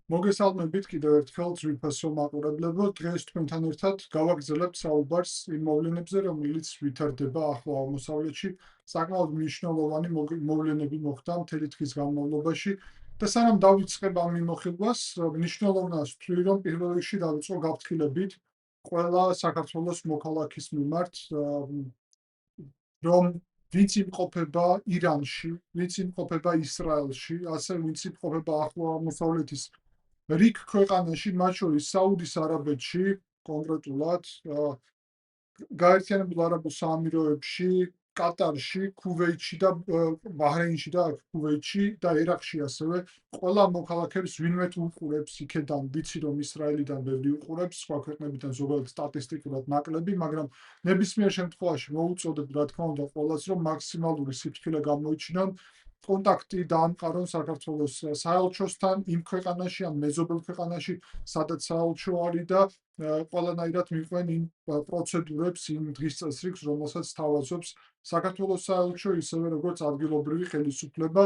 მოგესალმებით კიდევ ერთხელ ძვირფასო მაყურებლებო. დღეს თქვენთან ერთად გავაგრძელებთ საუბარს იმ მოვლენებზე, რომელიც ვითარდება ახლო აღმოსავლეთში. საკმაოდ მნიშვნელოვანი მოვლენები მოხდა მთელი თვის განმავლობაში და სანამ დავიწყებ ამ მიმოხილვას, მნიშვნელოვნად ვთვლი, რომ პირველ რიგში დავიწყო გაფრთხილებით ყველა საქართველოს მოქალაქის მიმართ, რომ ვინც იმყოფება ირანში, ვინც იმყოფება ისრაელში, ასე ვინც იმყოფება ახლო აღმოსავლეთის რიგ ქვეყანაში, მათ შორის საუდის არაბეთში, კონკრეტულად გაერთიანებულ არაბულ საამიროებში, კატარში, ქუვეითში და ბაჰრეინში და ქუვეითში და ერაყში ასევე ყველა მოქალაქეს ვინმე თუ უყურებს იქედან, ვიცი რომ ისრაელიდან ბევრი უყურებს, სხვა ქვეყნებიდან ზოგადად სტატისტიკურად ნაკლები, მაგრამ ნებისმიერ შემთხვევაში მოუწოდებ რა თქმა უნდა ყველას რომ მაქსიმალური სიფრთხილე გამოიჩინონ, კონტაქტი დაამყარონ საქართველოს საელჩოსთან იმ ქვეყანაში ან მეზობელ ქვეყანაში, სადაც საელჩო არის და ყველანაირად მიყვნენ იმ პროცედურებს, იმ დღის წესრიგს, რომელსაც თავაზობს საქართველოს საელჩო, ისევე როგორც ადგილობრივი ხელისუფლება.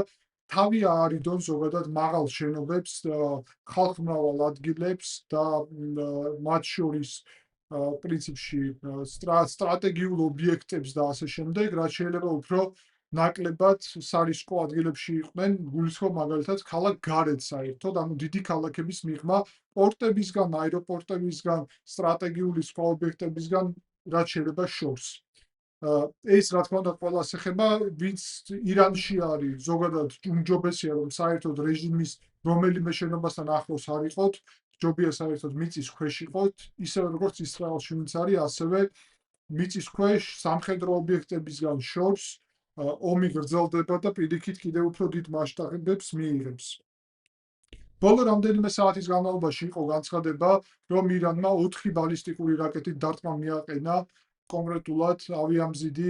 თავი აარიდონ ზოგადად მაღალ შენობებს, ხალხმრავალ ადგილებს და მათ შორის პრინციპში სტრატეგიულ ობიექტებს და ასე შემდეგ, რაც შეიძლება უფრო ნაკლებად სარისკო ადგილებში იყვნენ, გულისხმობ მაგალითად ქალაქ გარეთ საერთოდ, ანუ დიდი ქალაქების მიღმა პორტებისგან, აეროპორტებისგან, სტრატეგიული სხვა ობიექტებისგან, რაც შეიძლება შორს. ეს რა თქმა უნდა ყველას ეხება, ვინც ირანში არის, ზოგადად უმჯობესია რომ საერთოდ რეჟიმის რომელიმე შენობასთან ახლოს არ იყოთ, ჯობია საერთოდ მიწის ქვეშ იყოთ, ისევე როგორც ისრაელში ვინც არის, ასევე მიწის ქვეშ სამხედრო ობიექტებისგან შორს ომი გრძელდება და პირიქით კიდევ უფრო დიდ მასშტაბებს მიიღებს. ბოლო რამდენიმე საათის განმავლობაში იყო განცხადება, რომ ირანმა 4 ბალისტიკური რაკეტით დარტყმა მიაყენა კონკრეტულად ავიამზიდი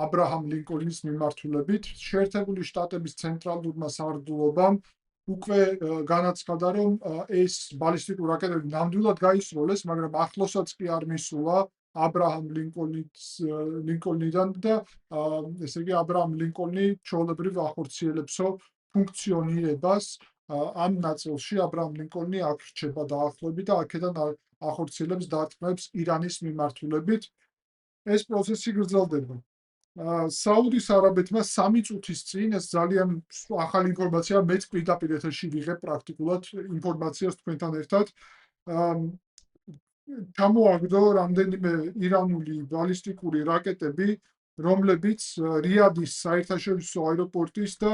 აბრაჰამ ლინკოლნის მიმართულებით. შეერთებული შტატების ცენტრალურმა სარდლობამ უკვე განაცხადა, რომ ეს ბალისტიკური რაკეტები ნამდვილად გაისროლეს, მაგრამ ახლოსაც კი არ მისულა აბრაჰამ ლინკოლნიდან და ესე იგი აბრაჰამ ლინკოლნი ჩვეულებრივ ახორციელებსო ფუნქციონირებას ამ ნაწილში აბრაჰამ ლინკოლნი აქ რჩება დაახლოებით და აქედან ახორციელებს დარტყმებს ირანის მიმართულებით. ეს პროცესი გრძელდება. საუდის არაბეთმა 3 წუთის წინ, ეს ძალიან ახალი ინფორმაცია, მეც პირდაპირ ეთერში ვიღებ პრაქტიკულად ინფორმაციას თქვენთან ერთად. ჩამოაგდო რამდენიმე ირანული ბალისტიკური რაკეტები, რომლებიც რიადის საერთაშორისო აეროპორტის და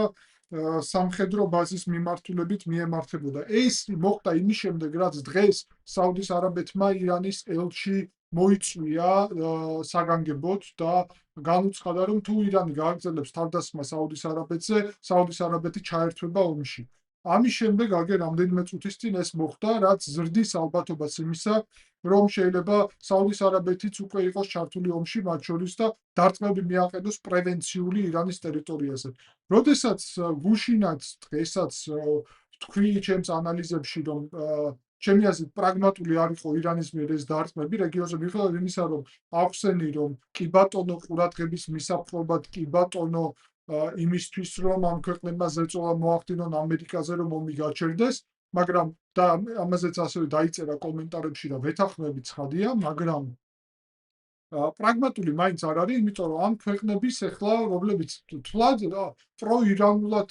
სამხედრო ბაზის მიმართულებით მიემართებოდა. ეს მოხდა იმის შემდეგ, რაც დღეს საუდის არაბეთმა ირანის ელჩი მოიწვია საგანგებოდ და განუცხადა, რომ თუ ირანი გააგრძელებს თავდასხმა საუდის არაბეთზე, საუდის არაბეთი ჩაერთვება ომში. ამის შემდეგ აგერ რამდენიმე წუთის წინ ეს მოხდა, რაც ზრდის ალბათობას იმისა, რომ შეიძლება საუდის არაბეთიც უკვე იყოს ჩართული ომში მათ შორის და დარტყმები მიაყენოს პრევენციული ირანის ტერიტორიაზე. როდესაც გუშინაც დღესაც თქვი ჩემს ანალიზებში, რომ ჩემი აზრით პრაგმატული არ იყო ირანის მიერ ეს დარტყმები რეგიონზე მიუხედავად იმისა, რომ ახსენი, რომ კი ბატონო ყურადღების მისაპყრობად, კი ბატონო იმისთვის, რომ ამ ქვეყნებმა ზეწოლა მოახდინონ ამერიკაზე, რომ ომი გაჩერდეს, მაგრამ და ამაზეც ასევე დაიწერა კომენტარებში და ვეთანხმები ცხადია, მაგრამ პრაგმატული მაინც არ არის, იმიტომ რომ ამ ქვეყნების ახლა რომლებიც თვლად პროირანულად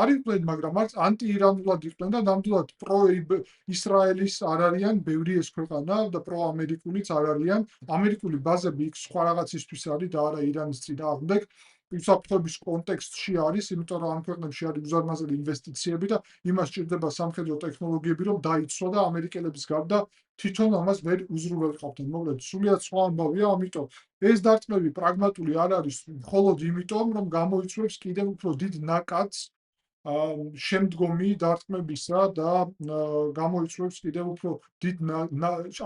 არ იყვნენ, მაგრამ არც ანტიირანულად იყვნენ და ნამდვილად პროისრაელის არ არიან, ბევრი ეს ქვეყანა და პროამერიკულიც არ არიან. ამერიკული ბაზები იქ სხვა რაღაცისთვის არის და არა ირანის წინააღმდეგ. უსაფრთხოების კონტექსტში არის, იმიტომ რომ ამ ქვეყნებში არის უზარმაზარი ინვესტიციები და იმას ჭირდება სამხედრო ტექნოლოგიები, რომ დაიცვა და ამერიკელების გარდა თვითონ ამას ვერ უზრუნველყოფდნენ. მოკლედ, სრულიად სხვა ამბავია, ამიტომ ეს დარტყმები პრაგმატული არ არის მხოლოდ იმიტომ, რომ გამოიწვევს კიდევ უფრო დიდ ნაკადს შემდგომი დარტყმებისა და გამოიწვევს კიდევ უფრო დიდ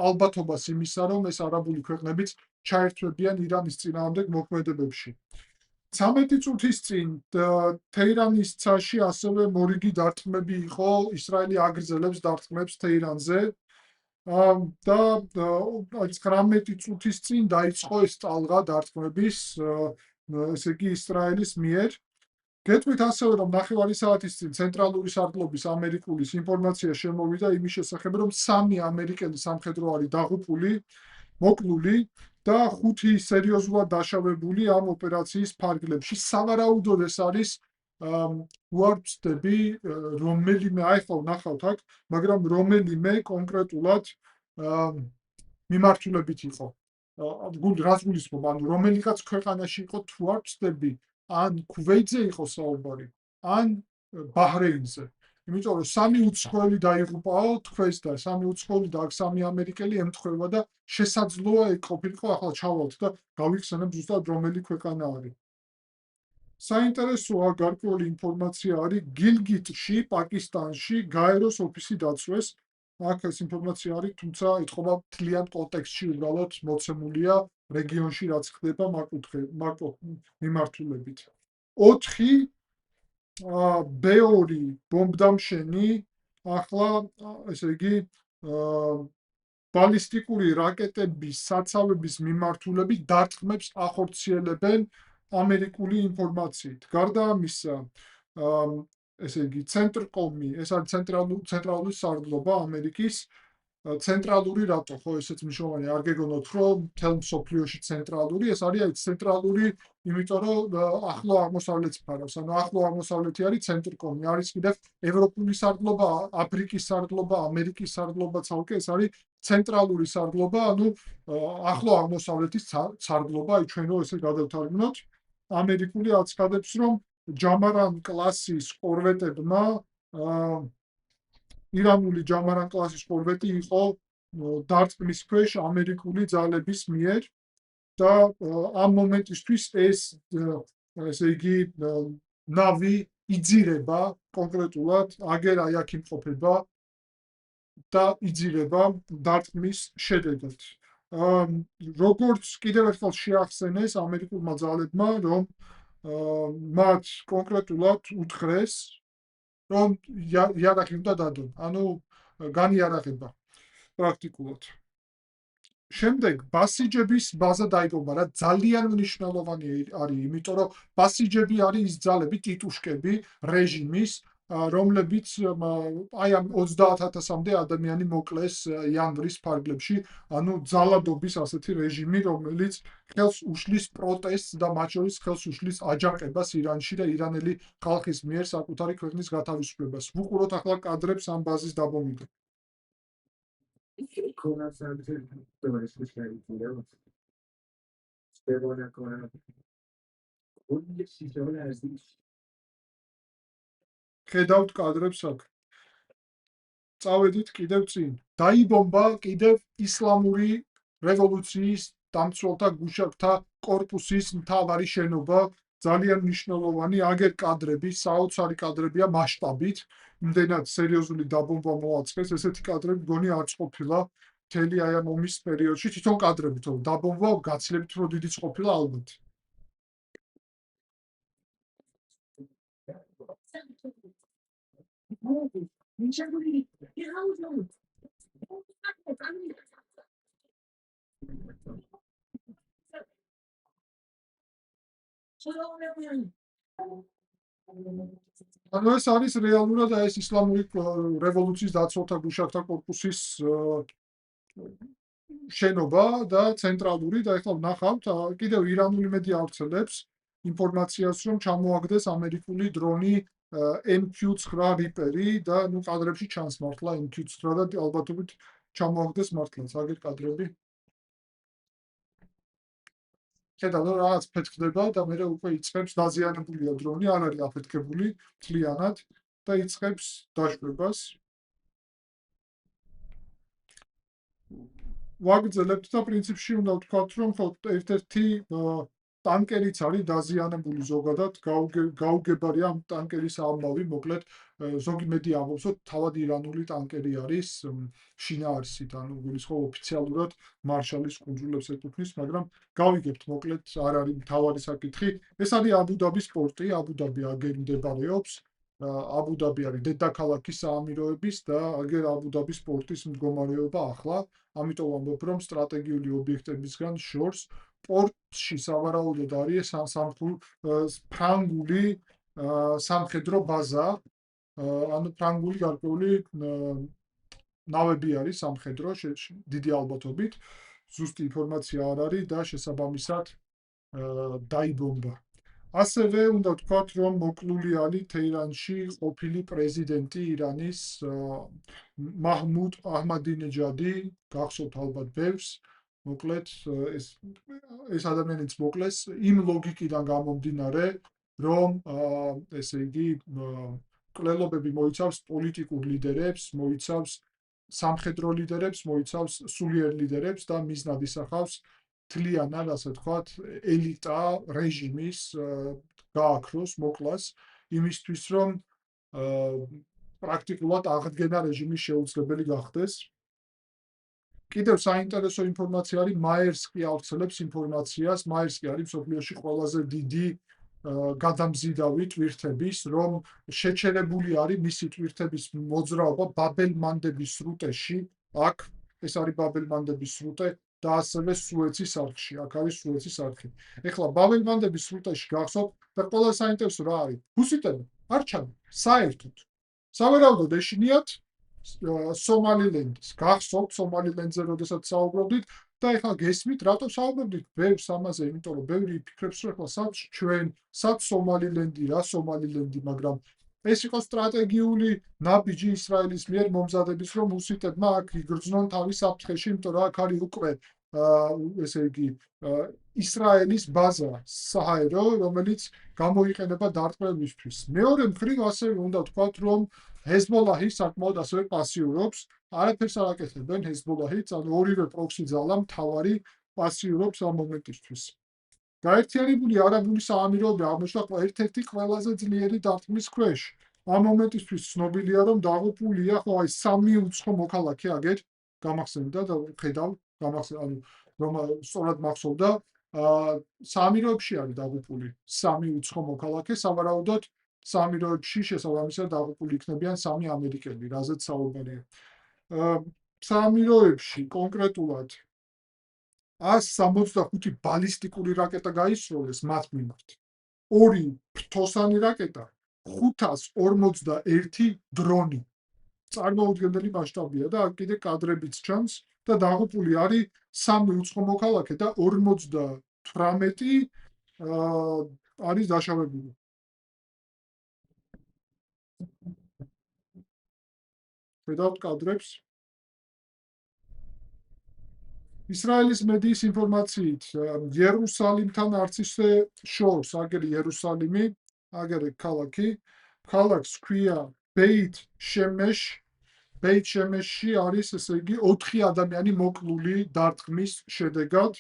ალბათობას იმისა, რომ ეს არაბული ქვეყნებიც ჩაერთვებიან ირანის წინააღმდეგ მოქმედებებში. 13 წუთის წინ თეირანის ცაში ასევე მორიგი დარტყმები იყო, ისრაელი აგრძელებს დარტყმებს თეირანზე და 19 წუთის წინ დაიწყო ეს ტალღა დარტყმების, ესე იგი ისრაელის მიერ გეტყვით ასევე, რომ ნახევარი საათის წინ ცენტრალური სარდლობის ამერიკულის ინფორმაცია შემოვიდა იმის შესახებ, რომ 3 ამერიკელი სამხედრო არის დაღუპული, მოკლული და 5 სერიოზულად დაშავებული ამ ოპერაციის ფარგლებში. სავარაუდოდ ეს არის უარწდები, რომელიმე აი ხო ნახავთ აქ, მაგრამ რომელიმე კონკრეტულად მიმართულებით იყო. რას გულისხმობ, ანუ რომელიღაც ქვეყანაში იყო თუ არ ვწდები, ან ქუვეითზე იყო საუბარი, ან ბაჰრეინზე. იმიტომ რომ 3 უცხოელი დაიღუპაო თქვენს და 3 უცხოელი და აქ 3 ამერიკელი ემთხვევა და შესაძლოა ეგ ყოფილიყო, ახლა ჩავალთ და გავიხსენებ ზუსტად რომელი ქვეყანა არის. საინტერესოა გარკვეული ინფორმაცია არის გილგიტში, პაკისტანში გაეროს ოფისი დაწვეს. აქ ეს ინფორმაცია არის, თუმცა ეთყობა მთლიან კონტექსტში უბრალოდ მოცემულია რეგიონში რაც ხდება მაკ მიმართულებით. 4 B2 ბომბდამშენი ახლა ესე იგი ბალისტიკური რაკეტების საცავების მიმართულებით დარტყმებს ახორციელებენ ამერიკული ინფორმაციით. გარდა ამისა, ესე იგი ცენტრკომი, ეს არის ცენტრალური სარდლობა ამერიკის, ცენტრალური რატო, ხო, ესეც მნიშვნელოვანია, არ გეგონოთ, რომ მთელ მსოფლიოში ცენტრალური, ეს არის ცენტრალური, იმიტომ რომ ახლო აღმოსავლეთს ფარავს, ანუ ახლო აღმოსავლეთი არის ცენტრკომი, არის კიდევ ევროპული სარდლობა, აფრიკის სარდლობა, ამერიკის სარდლობა ცალკე, ეს არის ცენტრალური სარდლობა, ანუ ახლო აღმოსავლეთის სარდლობა, აი ჩვენო ესე გადავთარგმნოთ. ამერიკული აცხადებს, რომ ჯამარან კლასის კორვეტებმა ირანული ჯამარან კლასის კორვეტი იყო დარტყმის ქვეშ ამერიკული ძალების მიერ და ამ მომენტისთვის ესე იგი ნავი იძირება კონკრეტულად, აგერ აი აქ იმყოფება და იძირება დარტყმის შედეგად. როგორც კიდევ ერთხელ შეახსენეს ამერიკულმა ძალებმა, რომ მათ კონკრეტულად უთხრეს, რომ იარაღი უნდა დადონ, ანუ განიარაღება პრაქტიკულად. შემდეგ ბასიჯების ბაზა დაიგომა, რა ძალიან მნიშვნელოვანი არის, იმიტომ რომ ბასიჯები არის ის ძალები, ტიტუშკები რეჟიმის, რომლებიც აი ამ 30,000-მდე ადამიანი მოკლეს იანვრის ფარგლებში, ანუ ძალადობის ასეთი რეჟიმი, რომელიც ხელს უშლის პროტესტს და მათ შორის ხელს უშლის აჯანყებას ირანში და ირანელი ხალხის მიერ საკუთარი ქვეყნის გათავისუფლებას. ვუყუროთ ახლა კადრებს ამ ბაზის დაბომიდან. ხედავთ კადრებს აქ. წავედით კიდევ წინ. დაიბომბა კიდევ ისლამური რევოლუციის დამცველთა გუშაგთა კორპუსის მთავარი შენობა, ძალიან მნიშვნელოვანი, აგერ კადრები, საოცარი კადრებია მასშტაბით, იმდენად სერიოზული დაბომბვა მოაწყეს, ესეთი კადრები გონი არც ყოფილა მთელი აი ამ ომის პერიოდში, თვითონ კადრები, თო დაბომბვა გაცილებით უფრო დიდიც ყოფილა ალბათ. ანუ ეს არის რეალურად ეს ისლამური რევოლუციის დაცვათა გუშაგთა კორპუსის შენობა და ცენტრალური და ეხლა ვნახავთ კიდევ ირანული მედია ავრცელებს ინფორმაციას, რომ ჩამოაგდეს ამერიკული დრონი MQ-9 რიპერი და ნუ კადრებში ჩანს მართლა MQ-9 და ალბათობით ჩამოაგდეს მართლაც აგერ კადრები. ხედავთ, რომ რაღაც ფეთქდება და მე უკვე იწყებს დაზიანებულია დრონი, არ არის აფეთქებული მთლიანად და იწყებს დაშვებას. ვაგრძელებთ და პრინციპში უნდა ვთქვათ, რომ ერთ-ერთი ტანკერიც არის დაზიანებული ზოგადად, გაუგებარია ამ ტანკერის ამბავი, მოკლედ ზოგი მედია ამბობს, რომ თავად ირანული ტანკერი არის შინაარსით, ანუ გულისხმობ ოფიციალურად მარშალის კუნძულებს ეკუთვნის, მაგრამ გავიგებთ, მოკლედ არ არის მთავარი საკითხი. ეს არის აბუ-დაბის პორტი, აბუ-დაბი აგერ მდებარეობს. აბუ-დაბი არის დედაქალაქი საამიროების და აგერ აბუ-დაბის პორტის მდგომარეობა ახლა, ამიტომ ვამბობ, რომ სტრატეგიული ობიექტებისგან შორს პორტში სავარაუდოდ არის ფრანგული სამხედრო ბაზა, ანუ ფრანგული გარკვეული ნავები არის სამხედრო, დიდი ალბათობით. ზუსტი ინფორმაცია არ არის და შესაბამისად დაიბომბა. ასევე უნდა ვთქვათ, რომ მოკლული არის თეირანში ყოფილი პრეზიდენტი ირანის მაჰმუდ აჰმადინეჯადი, გახსოვთ ალბათ ბევრს, მოკლედ ეს ადამიანიც მოკლეს იმ ლოგიკიდან გამომდინარე, რომ ესე იგი მკვლელობები მოიცავს პოლიტიკურ ლიდერებს, მოიცავს სამხედრო ლიდერებს, მოიცავს სულიერ ლიდერებს და მიზნად ისახავს თლიანად, ასე ვთქვათ, ელიტა რეჟიმის გააქროს, მოკლას, იმისთვის, რომ პრაქტიკულად აღდგენა რეჟიმის შეუძლებელი გახდეს. კიდევ საინტერესო ინფორმაცია არის, მაერსკი ავრცელებს ინფორმაციას, მაერსკი არის მსოფლიოში ყველაზე დიდი გადამზიდავი ტვირთების, რომ შეჩერებული არის მისი ტვირთების მოძრაობა ბაბელ-მანდების სრუტეში, აქ ეს არის ბაბელ-მანდების სრუტე და ასევე სუეცის არხში, აქ არის სუეცის არხი. ეხლა ბაბელ-მანდების სრუტეში გახსოვთ და ყველა საინტერესო რა არის? ჰუსიტები არ ჩანს საერთოდ. სავარაუდოდ ეშინიათ სომალილენდის. გახსოვთ სომალილენდზე როდესაც საუბრობდით და ეხლა გესმით, რატო საუბრობდით ბევრს ამაზე, იმიტომ რომ ბევრი იფიქრებს, რომ ეხლა სად ჩვენ, სად სომალილენდი, რა სომალილენდი, მაგრამ ეს იყო სტრატეგიული ნაბიჯი ისრაელის მიერ მომზადების, რომ ჰუსიტებმა აქ იგრძნონ თავის საფრთხეში, იმიტომ რომ აქ არის უკვე ესე იგი ისრაელის ბაზა საჰაერო, რომელიც გამოიყენება დარტყმებისთვის. მეორე მხრივ ასევე უნდა ვთქვათ, რომ ჰეზბოლაჰი საკმაოდ ასევე პასიურობს, არაფერს არ აკეთებენ ჰეზბოლაჰიც, ანუ ორივე პროქსი ძალა მთავარი პასიურობს ამ მომენტისთვის. გაერთიანებული არაბული საამიროები აღმოჩნდა ერთ-ერთი ყველაზე ძლიერი დარტყმის ქვეშ. ამ მომენტისთვის ცნობილია, რომ დაღუპულია ხო აი სამი უცხო მოქალაქე აგერ გამახსენდა და ხედავ გამახსენდა, რომ სწორად მახსოვდა, საამიროებში არის დაღუპული სამი უცხო მოქალაქე, სავარაუდოდ საამიროებში შესაბამისად დაღუპული იქნებიან სამი ამერიკელი, რაზეც საუბარია. საამიროებში კონკრეტულად 165 ბალისტიკური რაკეტა გაისროლეს მათ მიმართ. 2 ფრთოსანი რაკეტა, 541 დრონი. წარმოუდგენელი მასშტაბია და აქ კიდე კადრებიც ჩანს და დაღუპული არის 3 უცხო მოქალაქე და 58 არის დაშავებული. ხედავთ კადრებს? ისრაელის მედიის ინფორმაციით, იერუსალიმთან არც ისე შორს, აგერ იერუსალიმი, აგერ ქალაქი, ქალაქს ქვია ბეით შემეშ, ბეით შემეშში არის ესე იგი 4 ადამიანი მოკლული დარტყმის შედეგად.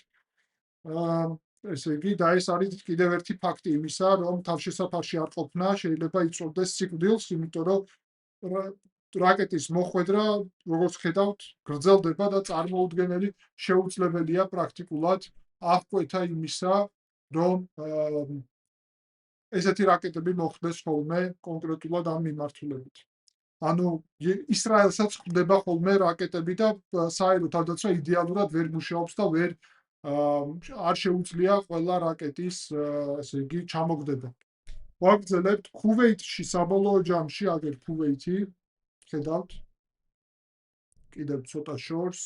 ესე იგი და ეს არის კიდევ ერთი ფაქტი იმისა, რომ თავშესაფარში არ ყოფნა შეიძლება იწვევდეს სიკვდილს, იმიტომ რომ რაკეტის მოხვედრა, როგორც ხედავთ, გრძელდება და წარმოუდგენელი შეუძლებელია პრაქტიკულად აღკვეთა იმისა, რომ ესეთი რაკეტები მოხვდეს ხოლმე კონკრეტულად ამ მიმართულებით. ანუ ისრაელსაც ხვდება ხოლმე რაკეტები და საერთო თავდაცვა იდეალურად ვერ მუშაობს და ვერ არ შეუძლია ყველა რაკეტის ესე იგი ჩამოგდება. ვაგრძელებთ ქუვეითში საბოლოო ჯამში, აგერ ქუვეითი, ხედავთ კიდევ ცოტა შორს.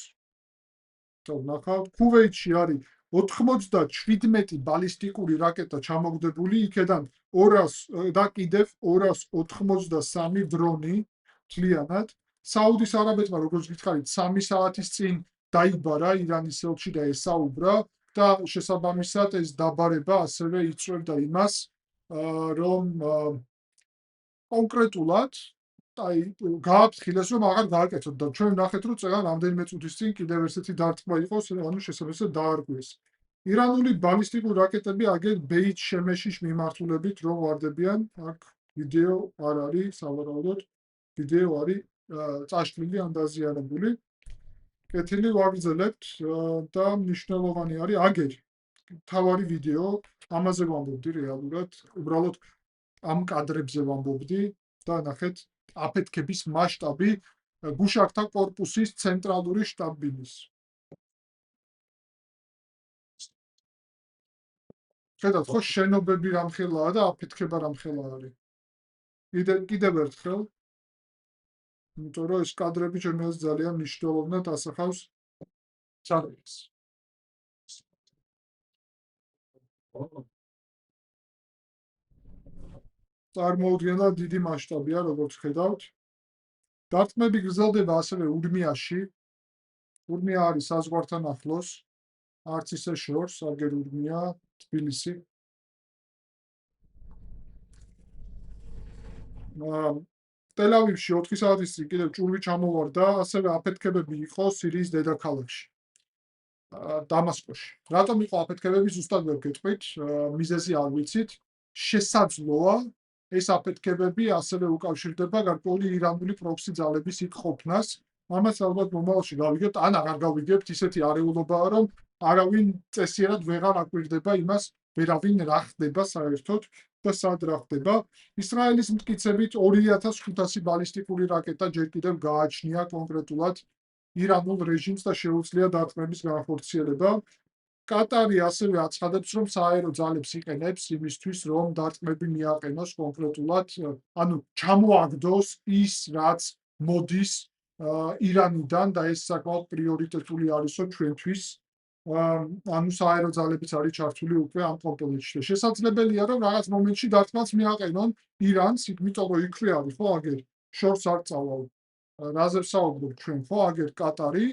ნახავთ, ქუვეითში არის 97 ბალისტიკური რაკეტა ჩამოგდებული, იქედან 200 და კიდევ 283 დრონი მთლიანად. საუდის არაბეთმა, როგორც გითხარით, 3 საათის წინ დაიბარა ირანის ელჩი და ესაუბრა და შესაბამისად ეს დაბარება ასევე იწვევდა იმას, რომ კონკრეტულად აი გააფრთხილეს, რომ აღარ გააკეთოთ და ჩვენ ნახეთ, რომ წეგან რამდენიმე წუთის წინ კიდევ ესეთი დარტყმა იყოს, ანუ შესაბამისად დაარღვიეს. ირანული ბალისტიკური რაკეტები აგერ ბეით შემეშის მიმართულებით რომ ვარდებიან, აქ ვიდეო არ არის, სავარაუდოდ ვიდეო არის წაშლილი ან დაზიანებული. კეთილი ვაგრძელებთ და მნიშვნელოვანი არის აგერ თავარი ვიდეო, ამაზე ვამბობდი რეალურად, უბრალოდ ამ კადრებზე ვამბობდი და ნახეთ აფეთქების მასშტაბი გუშაკთა კორპუსის ცენტრალური შტაბ-ბინის. ხედავთ ხო შენობები რამხელაა და აფეთქება რამხელა არის. კიდევ ერთხელ, იმიტომ რომ ეს კადრები ჩემს ძალიან მნიშვნელოვნად ასახავს სარკეს. წარმოუდგენლად დიდი მასშტაბია, როგორც ხედავთ. დარტყმები გრძელდება ასევე ურმიაში. ურმია არის საზღვართან ახლოს, არც ისე შორს, აგერ ურმია, თბილისი. ტელ-ავივში 4 საათის წინ კიდევ ჭურვი ჩამოვარდა, ასევე აფეთქებები იყო სირიის დედაქალაქში, დამასკოში. რატომ იყო აფეთქებები, ზუსტად ვერ გეტყვით, მიზეზი არ ვიცით. შესაძლოა ეს აფეთქებები ასევე უკავშირდება გარკვეული ირანული პროქსი ძალების იქ ყოფნას. ამას ალბათ მომავალში გავიგებთ, ან აღარ გავიგებთ, ისეთი არეულობაა, რომ არავინ წესიერად ვეღარ აკვირდება იმას, ვერავინ რა ხდება საერთოდ და სად რა ხდება. ისრაელის მტკიცებით 2500 ბალისტიკური რაკეტა ჯერ კიდევ გააჩნია კონკრეტულად ირანულ რეჟიმს და შეუძლია დარტყმების განხორციელება. კატარი ასევე აცხადებს, რომ სააერო ძალებს იყენებს იმისთვის, რომ დარტყმები მიაყენოს კონკრეტულად, ანუ ჩამოაგდოს ის, რაც მოდის ირანიდან და ეს საკმაოდ პრიორიტეტული არისო ჩვენთვის. ანუ სააერო ძალებიც არის ჩართული უკვე ამ კომპონენტში. შესაძლებელია, რომ რაღაც მომენტში დარტყმას მიაყენონ ირანს, იმიტომ რომ იქვე არის ხო აგერ შორს არ წავალ. რაზე ვსაუბრობ ჩვენ ხო აგერ კატარი,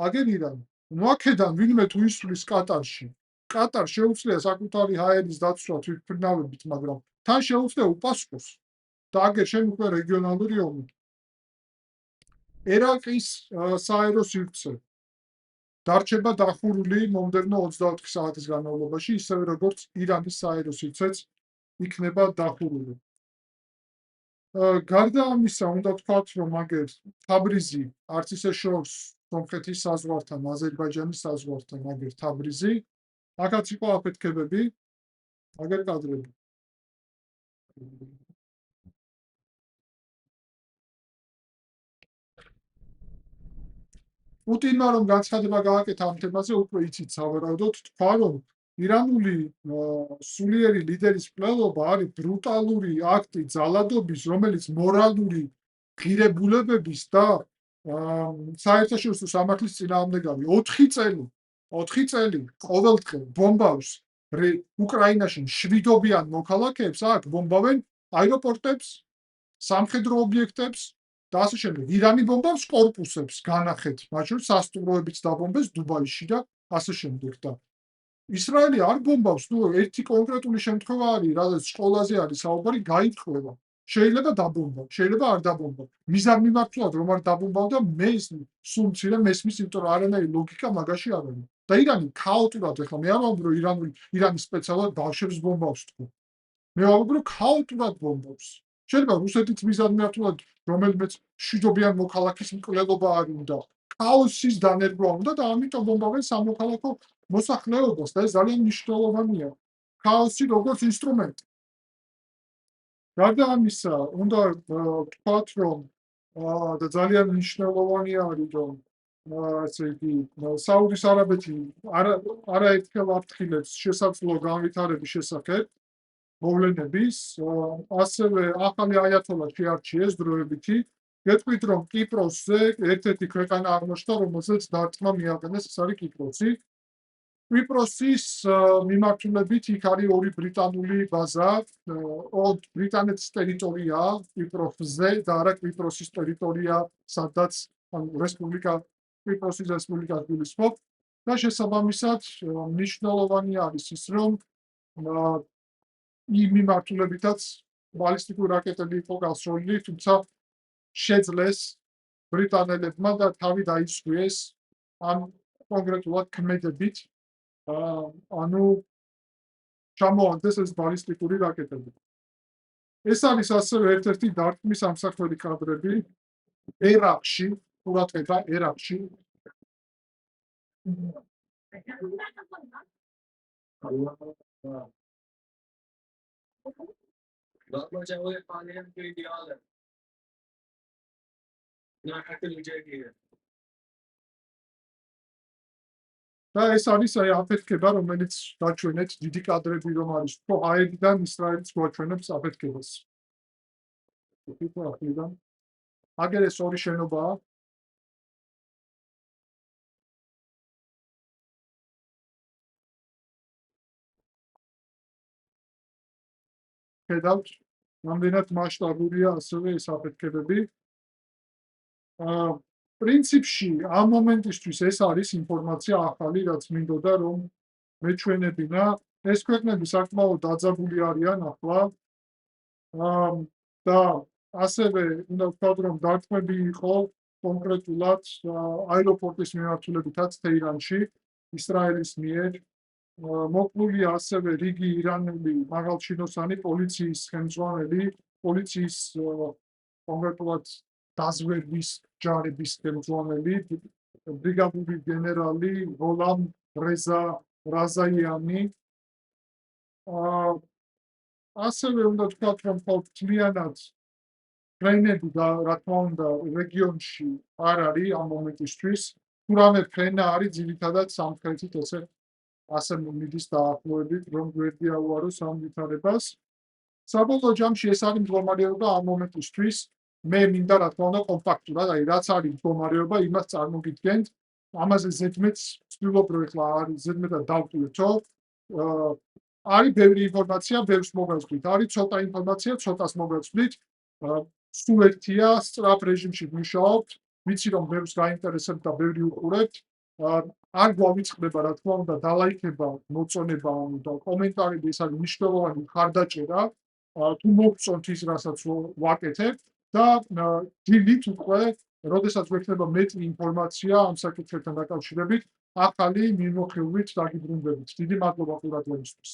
აგერ ირანი. ნუ აქედან ვინმე თუ ისვლის კატარში. კატარს შეუძლია საკუთარი ჰაერის დაცვა თვითმფრინავებით, მაგრამ თან შეუძლია უპასუხოს და აგერ შენ უკვე რეგიონალური ომი. ერაყის სააერო სივრცე დარჩება დახურული მომდევნო 24 საათის განმავლობაში, ისევე როგორც ირანის სააერო სივრცეც იქნება დახურული. გარდა ამისა, უნდა ვთქვათ, რომ აგერ თაბრიზი არც ისე შორს სომხეთის საზღვართან, აზერბაიჯანის საზღვართან, აგერ თაბრიზი, აქაც იყო აფეთქებები, აგერ კადრები. პუტინმა რომ განცხადება გააკეთა ამ თემაზე, უკვე იცით სავარაუდოდ, თქვა, რომ ირანული სულიერი ლიდერის მკვლელობა არის ბრუტალური აქტი ძალადობის, რომელიც მორალური ღირებულებების და საერთაშორისო სამართლის წინააღმდეგია. 4 წელი ყოველდღე ბომბავს უკრაინაში მშვიდობიან მოქალაქეებს, აქ ბომბავენ აეროპორტებს, სამხედრო ობიექტებს და ასე შემდეგ. ირანი ბომბავს კორპუსებს, განახეთ, მათ შორის სასტუმროებიც დაბომბეს დუბაიში და ასე შემდეგ. და ისრაელი არ ბომბავს, ნუ ერთი კონკრეტული შემთხვევა არის, რადგან სკოლაზე არის საუბარი, გაითხოვება. შეიძლება დაბომბა, შეიძლება არ დაბომბა. მიზარ მიმართულად რომ არ დაბომბავდა, მე სულ მცირე მესმის, იმიტომ რომ არანაირი ლოგიკა მაგაში არ არის. და ირანი ქაოტურად ეხლა მე არ ვამბობ, რომ ირანი სპეციალურად ბავშვებს ბომბავს თქო. მე ვამბობ, რომ ქაოტურად ბომბავს. შეიძლება რუსეთიც მიზარ მიმართულად რომელმეც მშვიდობიან მოქალაქის მკვლელობა არ უნდა. ქაოსის დანერგვა უნდა და ამიტომ ბომბავენ სამოქალაქო მოსახლეობას და ეს ძალიან მნიშვნელოვანია. ქაოსი როგორც ინსტრუმენტი. გარდა ამისა, უნდა ვთქვათ, რომ და ძალიან მნიშვნელოვანი არის, რომ ასე იგი საუდის არაბეთი არაერთხელ აფრთხილებს შესაძლო განვითარების შესახებ მოვლენების, ასევე ახალი აიათოლა შეარჩიეს დროებითი. გეტყვით, რომ კიპროსზე ერთ-ერთი ქვეყანა აღმოჩნდა, რომელზეც დარტყმა მიაყენეს, ეს არის კიპროსი. კვიპროსის მიმართულებით იქ არის 2 ბრიტანული ბაზა, ბრიტანეთის ტერიტორიაა კვიპროსზე და არა კვიპროსის ტერიტორია, სადაც კვიპროსის რესპუბლიკას გულისხმობ და შესაბამისად მნიშვნელოვანი არის ის, რომ იმ მიმართულებითაც ბალისტიკური რაკეტები იყო გასროლილი, თუმცა შეძლეს ბრიტანელებმა და თავი დაიცვიეს ამ კონკრეტულად ქმედებით, ანუ ჩამოაგდეს ეს ბალისტიკური რაკეტები. ეს არის ასევე ერთ-ერთი დარტყმის ამსახველი კადრები ერაყში, ყურადღება ერაყში. და ეს არის აი აფეთქება, რომელიც დაჩვენეთ დიდი კადრები რომ არის ხო აედიდან ისრაელის გვაჩვენებს აფეთქებას. აქედან. აგერ ეს ორი შენობაა. ხედავთ, რამდენად მასშტაბურია ასევე ეს აფეთქებები. აა პრინციპში ამ მომენტისთვის ეს არის ინფორმაცია ახალი, რაც მინდოდა რომ მეჩვენებინა. ეს ქვეყნები საკმაოდ დაძაბული არიან ახლა. და ასევე უნდა ვთქვათ, რომ დარტყმები იყო კონკრეტულად აეროპორტის მიმართულებითაც თეირანში ისრაელის მიერ. მოკლული ასევე რიგი ირანული მაღალჩინოსანი პოლიციის ხელმძღვანელი, პოლიციის კონკრეტულად დაზვერვის ჯარების ხელმძღვანელი, ბრიგადული გენერალი ღოლამ რეზა რაზაიანი. აა ასევე უნდა ვთქვათ, რომ მთლიანად ფრენები და რა თქმა უნდა რეგიონში არ არის ამ მომენტისთვის. თურმე ფრენა არის ძირითადად სამხრეთით ასე მიდის დაახლოებით, რომ გვერდი აუაროს ამ ვითარებას. საბოლოო ჯამში ეს არის მდგომარეობა ამ მომენტისთვის. მე მინდა რა თქმა უნდა კომპაქტურად, აი რაც არის მდგომარეობა, იმას წარმოგიდგენთ. ამაზე ზედმეტ ვცდილობ რომ ეხლა არის ზედმეტად დავტვირთო. არის ბევრი ინფორმაცია, ბევრს მოგაცვლით. არის ცოტა ინფორმაცია, ცოტას მოგაცვლით. სულ ერთია, სწრაფ რეჟიმში ვმუშაობთ. ვიცი რომ ბევრს გაინტერესებთ და ბევრი უყურებთ. არ გვავიწყდება რა თქმა უნდა დალაიქება, მოწონება და კომენტარები, ეს არის მნიშვნელოვანი მხარდაჭერა. თუ მოგწონთ ის, რასაც ვაკეთებ და დილით უკვე, როდესაც გვექნება მეტი ინფორმაცია ამ საკითხებთან დაკავშირებით, ახალი მიმოხილვით დაგიბრუნდებით. დიდი მადლობა ყურადღებისთვის.